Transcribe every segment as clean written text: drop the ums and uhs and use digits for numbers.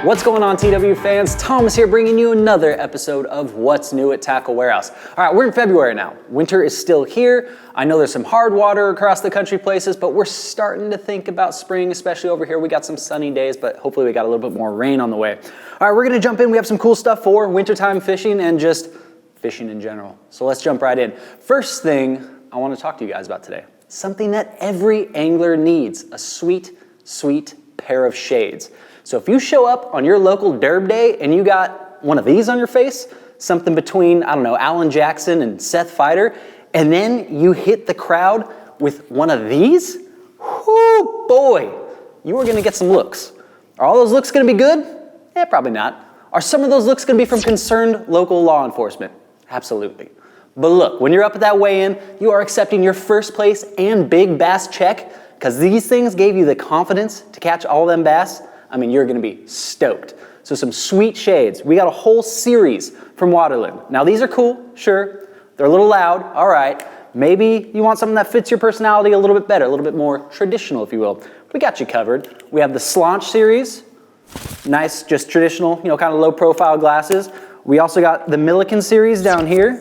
What's going on, TW fans? Thomas here bringing you another episode of What's New at Tackle Warehouse. All right, we're in February now. Winter is still here. I know there's some hard water across the country places, but we're starting to think about spring, especially over here. We got some sunny days, but hopefully we got a little bit more rain on the way. All right, we're gonna jump in. We have some cool stuff for wintertime fishing and just fishing in general. So let's jump right in. First thing I wanna talk to you guys about today, something that every angler needs, a sweet, sweet pair of shades. So if you show up on your local derb day and you got one of these on your face, something between, I don't know, Alan Jackson and Seth Feider, and then you hit the crowd with one of these, whoo boy, you are gonna get some looks. Are all those looks gonna be good? Eh, probably not. Are some of those looks gonna be from concerned local law enforcement? Absolutely. But look, when you're up at that weigh-in, you are accepting your first place and big bass check, because these things gave you the confidence to catch all them bass. I mean, you're gonna be stoked. So some sweet shades. We got a whole series from WaterLand. Now these are cool, sure. They're a little loud, all right. Maybe you want something that fits your personality a little bit better, a little bit more traditional, if you will. We got you covered. We have the Slaunch series. Nice, just traditional, you know, kind of low profile glasses. We also got the Milliken series down here.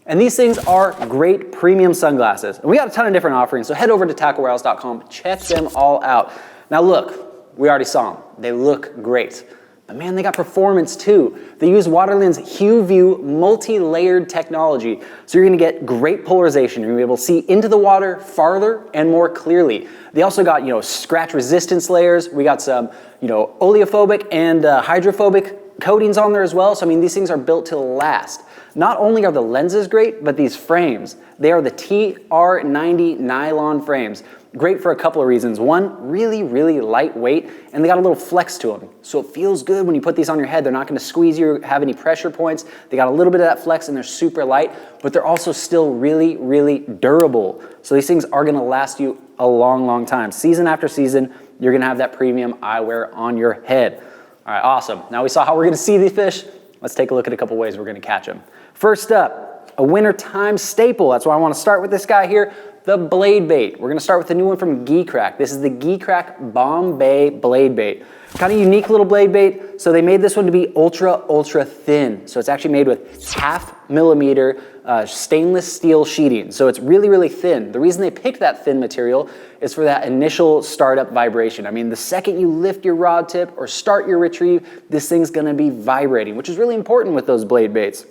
And these things are great premium sunglasses. And we got a ton of different offerings, so head over to tacklewarehouse.com, check them all out. Now look, we already saw them. They look great. But man, they got performance too. They use WaterLand's HuView multi-layered technology. So you're gonna get great polarization. You're gonna be able to see into the water farther and more clearly. They also got, you know, scratch resistance layers. We got some, you know, oleophobic and hydrophobic coatings on there as well. So I mean, these things are built to last. Not only are the lenses great, but these frames, they are the TR90 nylon frames. Great for a couple of reasons. One, really, really lightweight, and they got a little flex to them. So it feels good when you put these on your head. They're not gonna squeeze you or have any pressure points. They got a little bit of that flex and they're super light, but they're also still really, really durable. So these things are gonna last you a long, long time. Season after season, you're gonna have that premium eyewear on your head. All right, awesome. Now we saw how we're gonna see these fish. Let's take a look at a couple ways we're gonna catch them. First up, a wintertime staple. That's why I wanna start with this guy here, the blade bait. We're gonna start with the new one from Geecrack. This is the Geecrack Bombay blade bait. Kind of unique little blade bait. So they made this one to be ultra, ultra thin. So it's actually made with 0.5 millimeter stainless steel sheeting. So it's really, really thin. The reason they picked that thin material is for that initial startup vibration. I mean, the second you lift your rod tip or start your retrieve, this thing's gonna be vibrating, which is really important with those blade baits.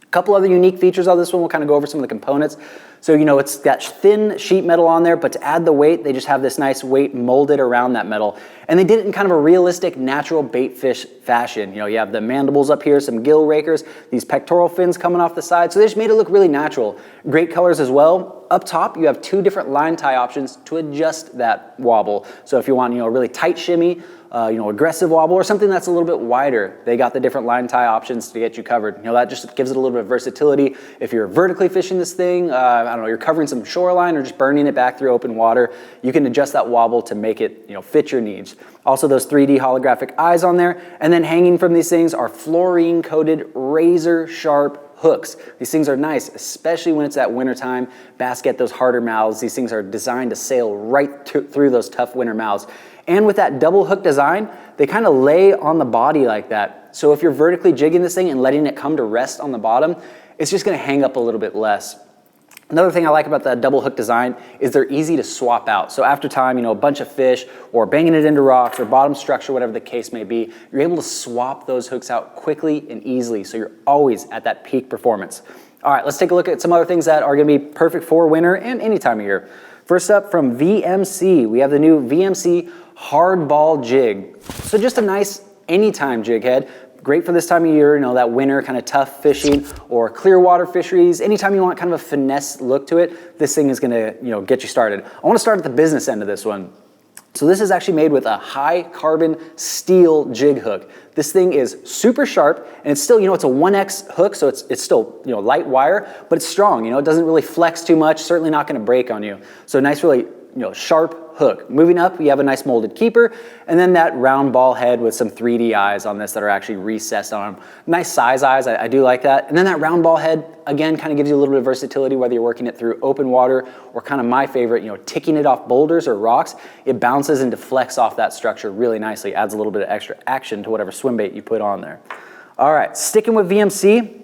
A couple other unique features on this one, we'll kind of go over some of the components. So, you know, it's got thin sheet metal on there, but to add the weight, they just have this nice weight molded around that metal. And they did it in kind of a realistic, natural bait fish fashion. You know, you have the mandibles up here, some gill rakers, these pectoral fins coming off the side. So they just made it look really natural. Great colors as well. Up top, you have two different line tie options to adjust that wobble. So if you want, you know, a really tight shimmy, you know, aggressive wobble, or something that's a little bit wider, they got the different line tie options to get you covered. You know, that just gives it a little bit of versatility. If you're vertically fishing this thing, I don't know, you're covering some shoreline or just burning it back through open water, you can adjust that wobble to make it, you know, fit your needs. Also those 3D holographic eyes on there, and then hanging from these things are fluorine coated razor sharp hooks. These things are nice, especially when it's that winter time. Bass get those harder mouths. These things are designed to sail right through those tough winter mouths. And with that double hook design, they kind of lay on the body like that. So if you're vertically jigging this thing and letting it come to rest on the bottom, it's just gonna hang up a little bit less. Another thing I like about that double hook design is they're easy to swap out. So after time, you know, a bunch of fish or banging it into rocks or bottom structure, whatever the case may be, you're able to swap those hooks out quickly and easily. So you're always at that peak performance. All right, let's take a look at some other things that are gonna be perfect for winter and any time of year. First up from VMC, we have the new VMC Hard Ball Jig. So just a nice anytime jig head. Great for this time of year, you know, that winter kind of tough fishing or clear water fisheries. Anytime you want kind of a finesse look to it, this thing is gonna, you know, get you started. I wanna start at the business end of this one. So this is actually made with a high carbon steel jig hook. This thing is super sharp and it's still, you know, it's a 1X hook, so it's still, you know, light wire, but it's strong, you know, it doesn't really flex too much, certainly not gonna break on you. So nice, really sharp hook. Moving up, you have a nice molded keeper, and then that round ball head with some 3D eyes on this that are actually recessed on them. Nice size eyes, I do like that. And then that round ball head, again, kind of gives you a little bit of versatility, whether you're working it through open water or kind of my favorite, ticking it off boulders or rocks. It bounces and deflects off that structure really nicely, adds a little bit of extra action to whatever swim bait you put on there. All right, sticking with VMC,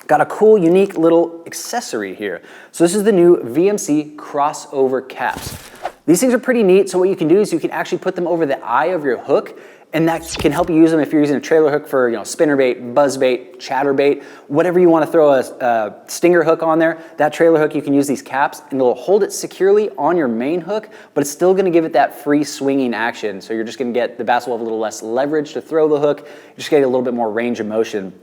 got a cool, unique little accessory here. So this is the new VMC Crossover Caps. These things are pretty neat, so what you can do is you can actually put them over the eye of your hook, and that can help you use them if you're using a trailer hook for spinnerbait, buzzbait, chatterbait, whatever you want to throw a stinger hook on there. That trailer hook, you can use these caps, and it'll hold it securely on your main hook, but it's still going to give it that free swinging action. So you're just going to get, the bass will have a little less leverage to throw the hook. You're just getting a little bit more range of motion.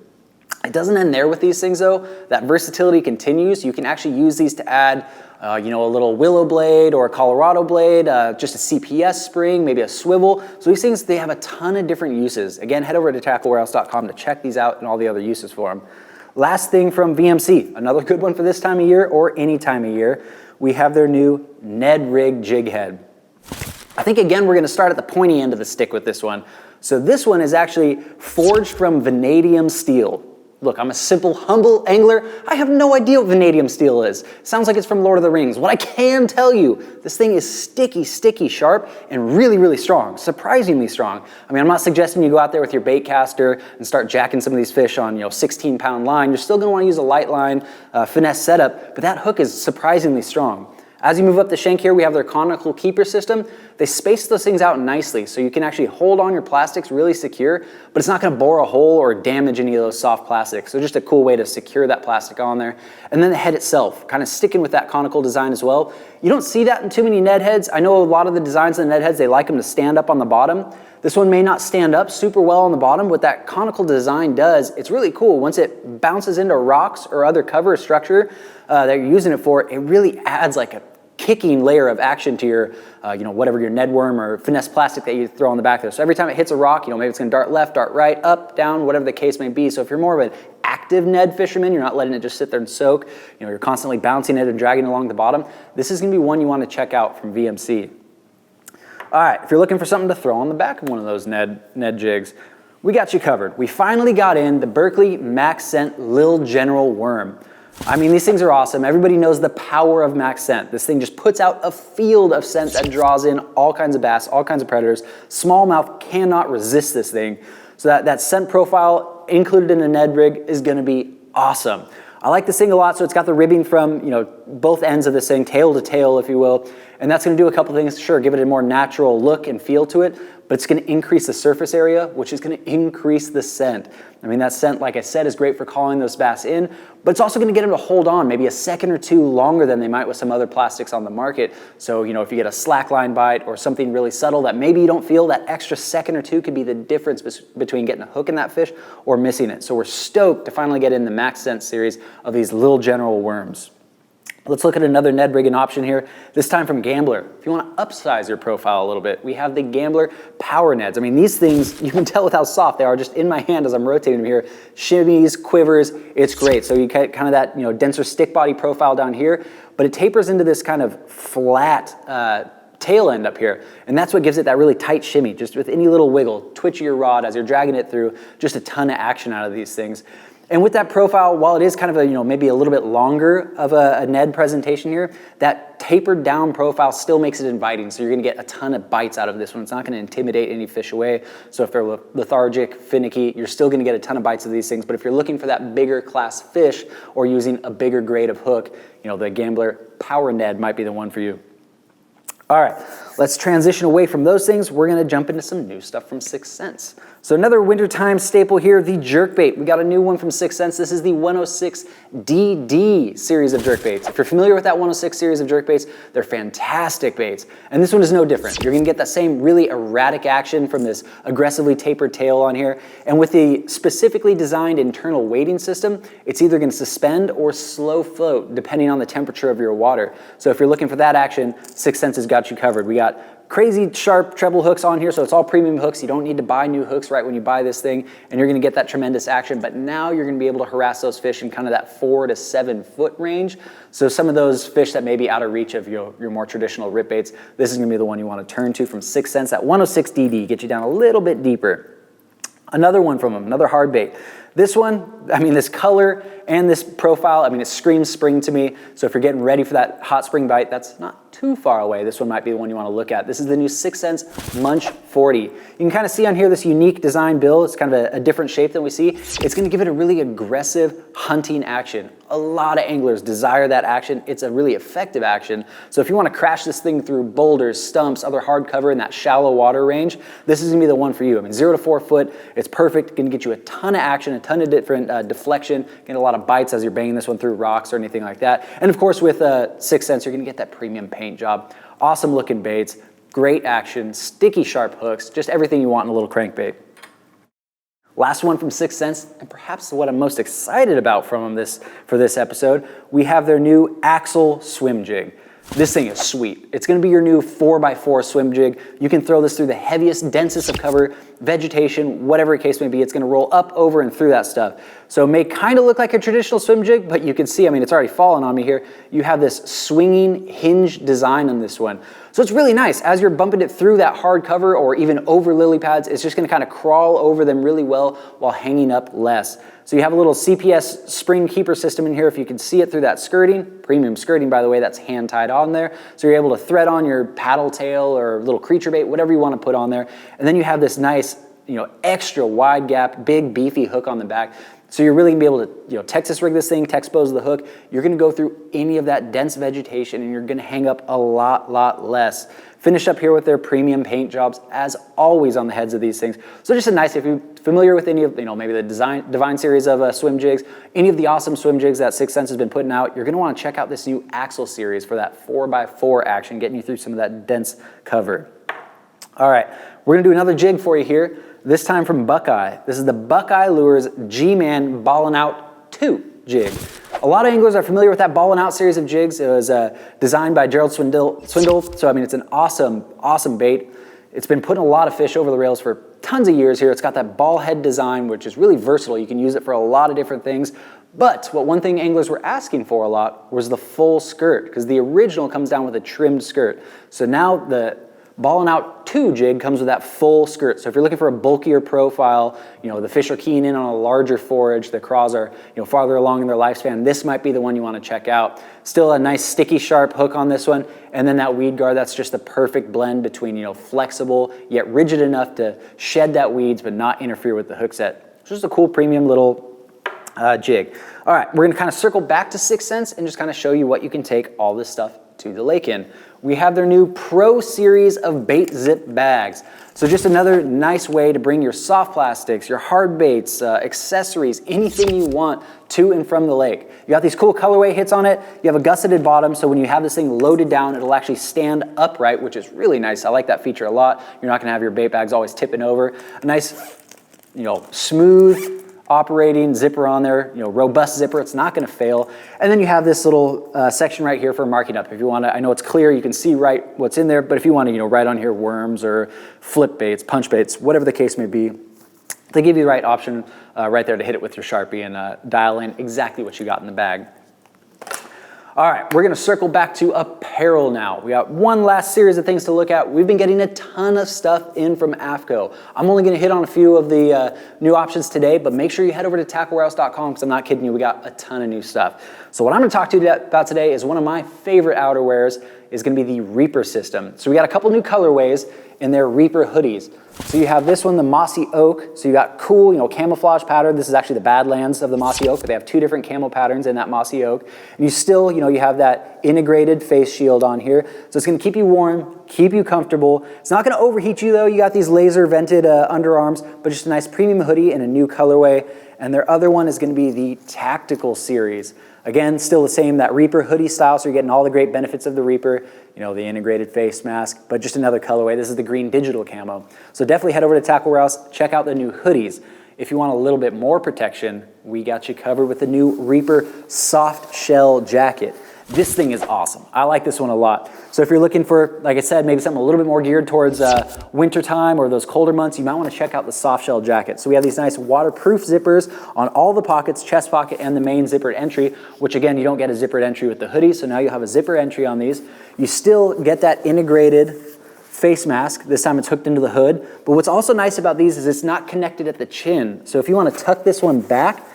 It doesn't end there with these things though. That versatility continues. You can actually use these to add a little willow blade or a Colorado blade, just a CPS spring, maybe a swivel. So these things, they have a ton of different uses. Again, head over to tacklewarehouse.com to check these out and all the other uses for them. Last thing from VMC, another good one for this time of year or any time of year, we have their new Ned Rig jig head. I think again, we're gonna start at the pointy end of the stick with this one. So this one is actually forged from vanadium steel. Look, I'm a simple, humble angler. I have no idea what vanadium steel is. Sounds like it's from Lord of the Rings. What I can tell you, this thing is sticky, sharp, and really, really strong, surprisingly strong. I mean, I'm not suggesting you go out there with your bait caster and start jacking some of these fish on 16-pound line. You're still gonna wanna use a light line, finesse setup, but that hook is surprisingly strong. As you move up the shank here, we have their conical keeper system. They space those things out nicely so you can actually hold on your plastics really secure, but it's not gonna bore a hole or damage any of those soft plastics. So just a cool way to secure that plastic on there. And then the head itself, kind of sticking with that conical design as well. You don't see that in too many Ned heads. I know a lot of the designs of the Ned heads, they like them to stand up on the bottom. This one may not stand up super well on the bottom. What that conical design does, it's really cool. Once it bounces into rocks or other cover structure that you're using it for, it really adds like a kicking layer of action to your, whatever your Ned worm or finesse plastic that you throw on the back there. So every time it hits a rock, maybe it's gonna dart left, dart right, up, down, whatever the case may be. So if you're more of an active Ned fisherman, you're not letting it just sit there and soak, you're constantly bouncing it and dragging it along the bottom, this is gonna be one you wanna check out from VMC. All right, if you're looking for something to throw on the back of one of those Ned jigs, we got you covered. We finally got in the Berkeley MaxScent Lil General Worm. I mean, these things are awesome. Everybody knows the power of MaxScent. This thing just puts out a field of scent that draws in all kinds of bass, all kinds of predators. Smallmouth cannot resist this thing. So that scent profile included in a Ned rig is gonna be awesome. I like this thing a lot, so it's got the ribbing from both ends of this thing, tail to tail, if you will, and that's gonna do a couple things. Sure, give it a more natural look and feel to it, but it's gonna increase the surface area, which is gonna increase the scent. I mean, that scent, like I said, is great for calling those bass in, but it's also gonna get them to hold on maybe a second or two longer than they might with some other plastics on the market. So, if you get a slackline bite or something really subtle that maybe you don't feel, that extra second or two could be the difference between getting a hook in that fish or missing it. So we're stoked to finally get in the MaxScent series of these Lil General worms. Let's look at another Ned rigging option here, this time from Gambler. If you want to upsize your profile a little bit, we have the Gambler Power Neds. I mean, these things, you can tell with how soft they are just in my hand as I'm rotating them here. Shimmies, quivers, it's great. So you get kind of that denser stick body profile down here, but it tapers into this kind of flat tail end up here. And that's what gives it that really tight shimmy, just with any little wiggle, twitch of your rod as you're dragging it through, just a ton of action out of these things. And with that profile, while it is kind of a, maybe a little bit longer of a Ned presentation here, that tapered down profile still makes it inviting. So you're gonna get a ton of bites out of this one. It's not gonna intimidate any fish away. So if they're lethargic, finicky, you're still gonna get a ton of bites of these things. But if you're looking for that bigger class fish or using a bigger grade of hook, the Gambler Power Ned might be the one for you. All right, let's transition away from those things. We're gonna jump into some new stuff from 6th Sense. So another wintertime staple here, the jerkbait. We got a new one from 6th Sense. This is the 106 DD series of jerkbaits. If you're familiar with that 106 series of jerkbaits, they're fantastic baits. And this one is no different. You're gonna get that same really erratic action from this aggressively tapered tail on here. And with the specifically designed internal weighting system, it's either gonna suspend or slow float depending on the temperature of your water. So if you're looking for that action, 6th Sense has got you covered. We got crazy sharp treble hooks on here, so it's all premium hooks. You don't need to buy new hooks right when you buy this thing, and you're gonna get that tremendous action, but now you're gonna be able to harass those fish in kind of that 4 to 7 foot range. So some of those fish that may be out of reach of your more traditional rip baits, this is gonna be the one you wanna turn to from 6th Sense at 106 DD, get you down a little bit deeper. Another one from them, another hard bait. This one, I mean, this color and this profile, I mean, it screams spring to me. So if you're getting ready for that hot spring bite, that's not too far away. This one might be the one you want to look at. This is the new 6th Sense Munch 40. You can kind of see on here this unique design bill. It's kind of a different shape than we see. It's going to give it a really aggressive hunting action. A lot of anglers desire that action. It's a really effective action. So if you want to crash this thing through boulders, stumps, other hard cover in that shallow water range, this is going to be the one for you. I mean, 0 to 4 foot, it's perfect. Going to get you a ton of action, a ton of different deflection, get a lot of bites as you're banging this one through rocks or anything like that. And of course, with 6th Sense, you're going to get that premium paint job. Awesome looking baits, great action, sticky sharp hooks, just everything you want in a little crankbait. Last one from 6th Sense, and perhaps what I'm most excited about from them for this episode, we have their new Axle Swim Jig. This thing is sweet. It's gonna be your new 4x4 swim jig. You can throw this through the heaviest, densest of cover, vegetation, whatever the case may be. It's gonna roll up, over, and through that stuff. So it may kind of look like a traditional swim jig, but you can see, I mean, it's already fallen on me here. You have this swinging hinge design on this one. So it's really nice. As you're bumping it through that hard cover or even over lily pads, it's just gonna kind of crawl over them really well while hanging up less. So you have a little CPS spring keeper system in here if you can see it through that skirting. Premium skirting, by the way, that's hand tied on there. So you're able to thread on your paddle tail or little creature bait, whatever you want to put on there. And then you have this nice, extra wide gap, big beefy hook on the back. So you're really gonna be able to, Texas rig this thing, Texpose the hook. You're gonna go through any of that dense vegetation and you're gonna hang up a lot less. Finish up here with their premium paint jobs, as always on the heads of these things. So just a nice, if you're familiar with any of, maybe the Divine series of swim jigs, any of the awesome swim jigs that 6th Sense has been putting out, you're gonna wanna check out this new Axle series for that 4x4 action, getting you through some of that dense cover. All right, we're gonna do another jig for you here, this time from Buckeye. This is the Buckeye Lures G-Man Ballin' Out 2 jig. A lot of anglers are familiar with that Ballin' Out series of jigs. It was designed by Gerald Swindle. So I mean, it's an awesome bait. It's been putting a lot of fish over the rails for tons of years here. It's got that ball head design, which is really versatile. You can use it for a lot of different things. But one thing anglers were asking for a lot was the full skirt, because the original comes down with a trimmed skirt. So now the Ballin' Out 2 jig comes with that full skirt. So if you're looking for a bulkier profile, the fish are keying in on a larger forage, the craws are farther along in their lifespan, this might be the one you want to check out. Still a nice sticky sharp hook on this one, and then that weed guard, that's just the perfect blend between flexible yet rigid enough to shed that weeds but not interfere with the hook set. It's just a cool premium little jig. All right, we're gonna kind of circle back to 6th Sense and just kind of show you what you can take all this stuff to the lake in. We have their new Pro Series of bait zip bags. So just another nice way to bring your soft plastics, your hard baits, accessories, anything you want to and from the lake. You got these cool colorway hits on it. You have a gusseted bottom, so when you have this thing loaded down, it'll actually stand upright, which is really nice. I like that feature a lot. You're not gonna have your bait bags always tipping over. A nice, smooth operating zipper on there, robust zipper, it's not gonna fail. And then you have this little section right here for marking up. If you wanna, I know it's clear, you can see right what's in there, but if you wanna, write on here worms or flip baits, punch baits, whatever the case may be, they give you the right option right there to hit it with your Sharpie and dial in exactly what you got in the bag. All right, we're gonna circle back to apparel now. We got one last series of things to look at. We've been getting a ton of stuff in from Aftco. I'm only gonna hit on a few of the new options today, but make sure you head over to tacklewarehouse.com because I'm not kidding you, we got a ton of new stuff. So what I'm gonna talk to you about today is one of my favorite outerwears is gonna be the Reaper system. So we got a couple new colorways in their Reaper hoodies. So you have this one, the Mossy Oak. So you got cool, camouflage pattern. This is actually the Badlands of the Mossy Oak, but they have two different camo patterns in that Mossy Oak. And you still, you have that integrated face shield on here. So it's gonna keep you warm, keep you comfortable. It's not gonna overheat you though. You got these laser vented underarms, but just a nice premium hoodie in a new colorway. And their other one is gonna be the Tactical series. Again, still the same, that Reaper hoodie style, so you're getting all the great benefits of the Reaper, the integrated face mask, but just another colorway. This is the green digital camo. So definitely head over to Tackle Warehouse, check out the new hoodies. If you want a little bit more protection, we got you covered with the new Reaper soft shell jacket. This thing is awesome. I like this one a lot. So if you're looking for, like I said, maybe something a little bit more geared towards winter time or those colder months, you might want to check out the soft shell jacket. So we have these nice waterproof zippers on all the pockets, chest pocket and the main zippered entry, which again, you don't get a zippered entry with the hoodie. So now you have a zipper entry on these. You still get that integrated face mask. This time it's hooked into the hood. But what's also nice about these is it's not connected at the chin. So if you want to tuck this one back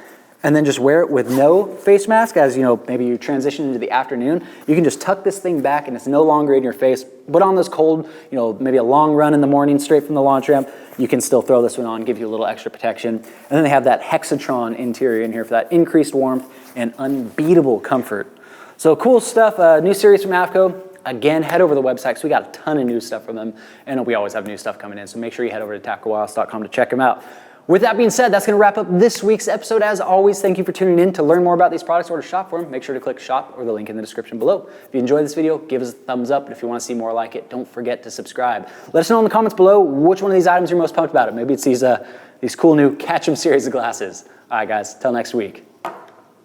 and then just wear it with no face mask, as you know, maybe you transition into the afternoon, you can just tuck this thing back and it's no longer in your face. But on this cold, you know, maybe a long run in the morning straight from the launch ramp, you can still throw this one on, give you a little extra protection. And then they have that Hexatron interior in here for that increased warmth and unbeatable comfort. So cool stuff, new series from Aftco. Again, head over to the website because we got a ton of new stuff from them, and we always have new stuff coming in, so make sure you head over to tacklewarehouse.com to check them out. With that being said, that's going to wrap up this week's episode. As always, thank you for tuning in. To learn more about these products or to shop for them, make sure to click shop or the link in the description below. If you enjoyed this video, give us a thumbs up, and if you want to see more like it, don't forget to subscribe. Let us know in the comments below which one of these items you're most pumped about. Maybe it's these cool new Catch 'em series of glasses. All right, guys, till next week.